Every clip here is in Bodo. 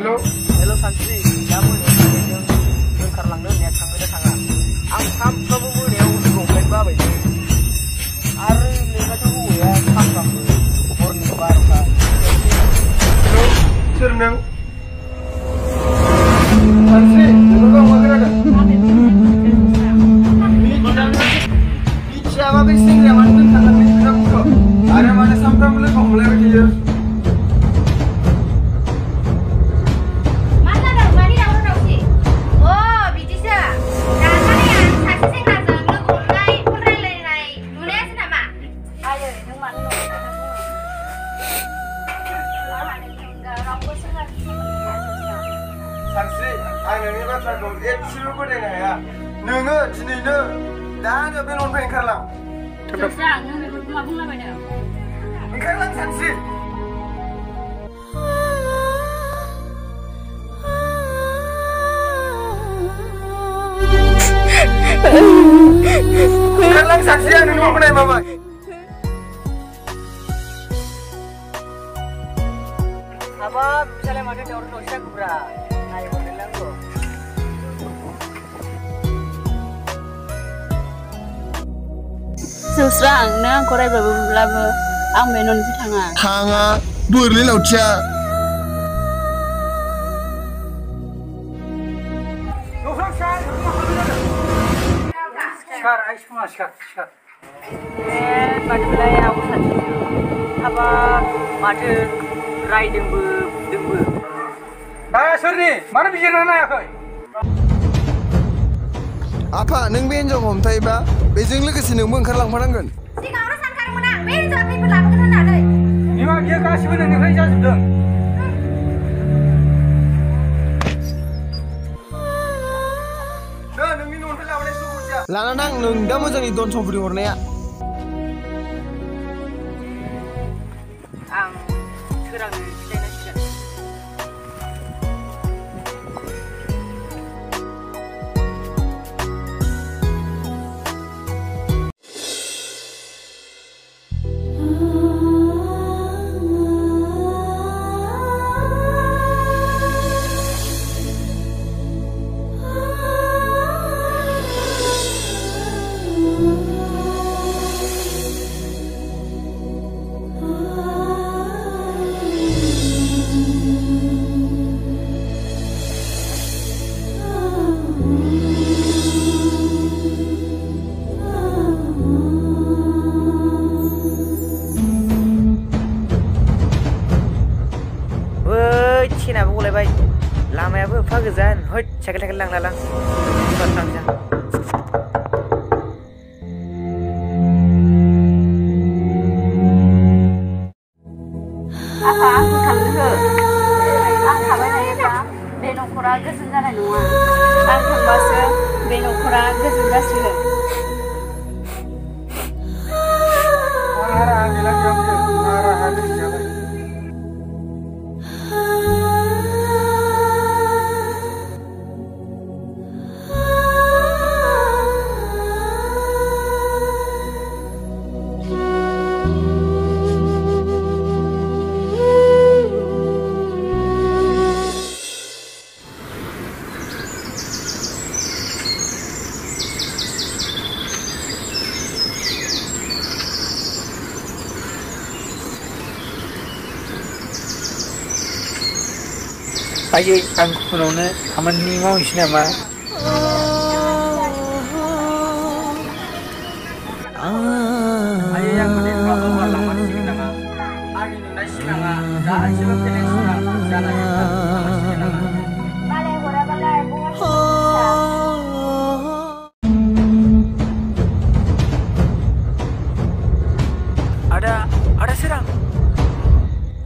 Hello Santri, kamu nih oंखारलांनो होननाया थाङो ना थाङा? आं सानफ्रामबो मोनायाव लंपेन्ट बाबाय आरो लेखाथ' हौवाया सानफ्रामबो हरनि 12ता। Hello, सोर नों? Santri, नोंखौ आं मा खोनादों? मिथियाबा बे सेंग्राया मानो दोनखारलांनाय खोथा बुंखो? आरो मानो सानफ्रामबो लोगो हमलायबाय थायो? Santri, आं नोंनि बाथ्राखौ एसेबो फोथायनो हाया। नोङो दिनैनो दानो बे न'निफ्राय ओंखारलां। Santri, नों बेफोरखौ मा बुंलाबायदों? ओंखारलां Santri। ओंखारलां Santri, आं नोंखौ खोनाबाय। Habaब, misalnya mana ada orang dosa kubra, naik mobil langsung. Susrang, nang korai beberapa, ang menon di tengah. Tanga, burli laucia. Sekarang, ayo semua sekarang. Pada wilayah aku saja. Habaब, madu. Rai dengbu. Sorry, mana bicara nayakai? Apa, neng benjol हमथायोबा बेजों लोगोसे नोंबो ओंखारलांफानांगोन। सिगाङावनो सानखादोंमोन आं बेनजल खैफोद लाबोगोन होननानै। बिमा बियो गासिबो नोंनिफ्राय जाजोबदों। नोंनि न'निफ्राय लाबोनाय सम्पथिया लानानै आं नों दा मोजाङै धन सम्पथि हरनाया। आं सोरांनो खिथायनांसिगोन। Sinabu boleh baik. Lama ya bu, pagazan. Hoi, cakap lang lalang. Batang jang. Apa aku kangen ke? Ang kabar saya pak, benokora kesenjangan nua. Ang kembasa benokora kesenjangan. Arah bilang jam, arah habis jalan. Ayo, ang kuno खामानि मावनोसै नामा? Ayo yang penting kalau malam masih kenanga. Ani नुनाय सिमाङा गासिबो फेलें सिमां जानानै थांगासिनो नामा? Bale hora balai bunga Ada serang.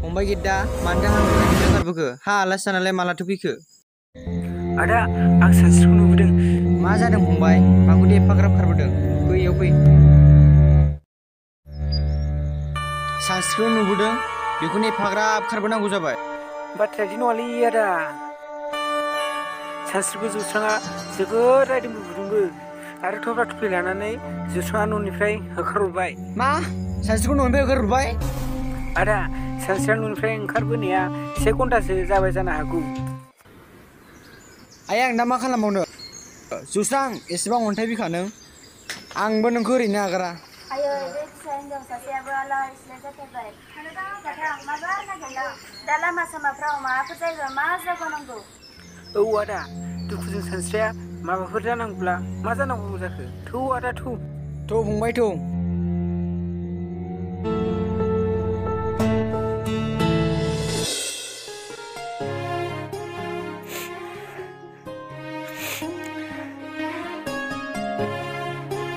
फंबाय गेद्दा मानो थाखाय ओंखारबोखो हा आलासि जानालाय मालाथो फैखो Ada आं सानस्रिखौ नुबोदों. मा जादों फंबाय माखौथो एफाग्राब खारबोदों बैयाव फै सानस्रिखौ नुबोदों बेखौनो एफाग्राब खारबोनांगौ जाबाय बाथ्राया बिदि नङालै आदा सानस्रिखौ जौस्राङा जोबोद रायदोंबो बुदोंबो आरो थफ्ला थुफ्लि लानानै जौस्राङा न'निफ्राय होखारहरबाय मा सानस्रिखौ न'निफ्राय होखारहरबाय आदा सानस्रिया न'निफ्राय ओंखारबोनाया 1 घन्टासो जाबाय जानो हागौ आइ आं दा मा खालामबावनो जौस्रां एसेबां अन्थाइ बिखा नों आंबो नोंखौ ओरैनो नागारा Ayo, bे फिसा हिनजाव सासेयाबो आलाय सिलाय जाथारबाय थानो दाथां माबा नागिरला दा लामा सामाफ्राव माबाफोर जायोबा मा जाबावनांगौ औ आदा दुखुजों सानस्रिया माबाफोर जानांगौब्ला मा जानांगौ जाखो थौ आदा थौ फंबाय थौ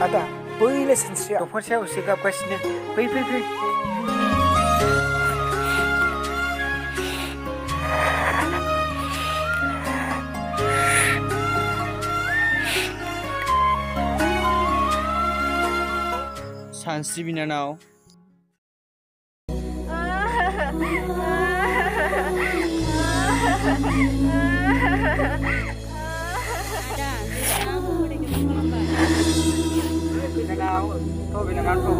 आदा बैलाय सानस्रिया दंफां सायावसो गाबगासिनो फै फै फै सानस्रि बिनानाव बिनानाव थौ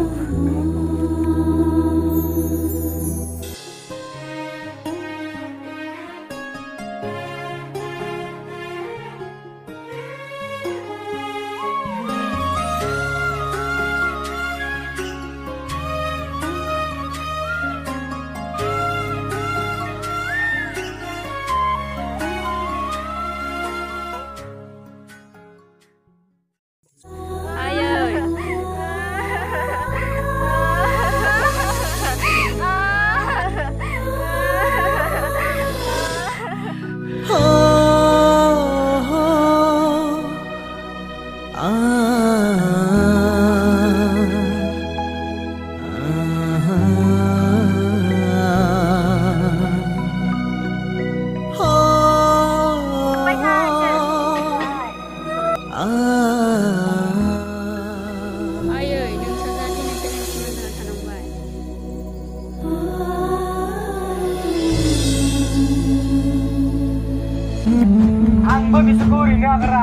आंबो बिसोरखौ ओरैनो नागारा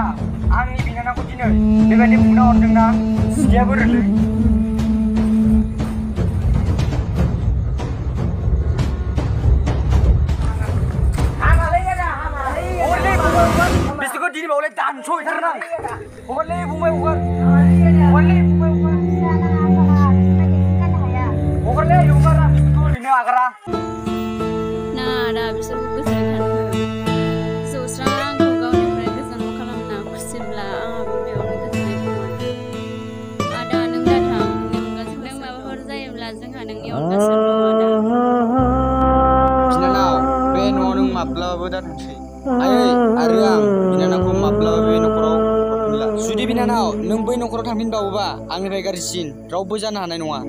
आंनि बिनानावखौ दिनै बेबायदि बुना हरदोंना सिया बोरोलै बिसोरखौ दिनै बावलाय दानस'हैथारनां हगारलै फंबाय हगारलै हगारा बिसोरखौ ओरैनो नागारा Nah, बिसोरखौ गोजोनै थानो जौस्रां आंखौ गावनिफ्राय गोजानाव खालामना खुसिब्ला आंहाबो बेयावनो गोजोननाय दंमोन आदा नों दाथां नों माबाफोर जायोब्ला जोंहा नोंनि अनगासिनो दं आदा बिनानाव बे न'आव नों माब्लाबाबो दाथांसै आयै आरो आं बिनानावखौ माब्लाबाबो बे न'खराव हरफिनला जुदि बिनानाव नों बै न'खराव थांफिनबावोबा आंनिफ्राय गाज्रिसिन रावबो जानो हानाय नङा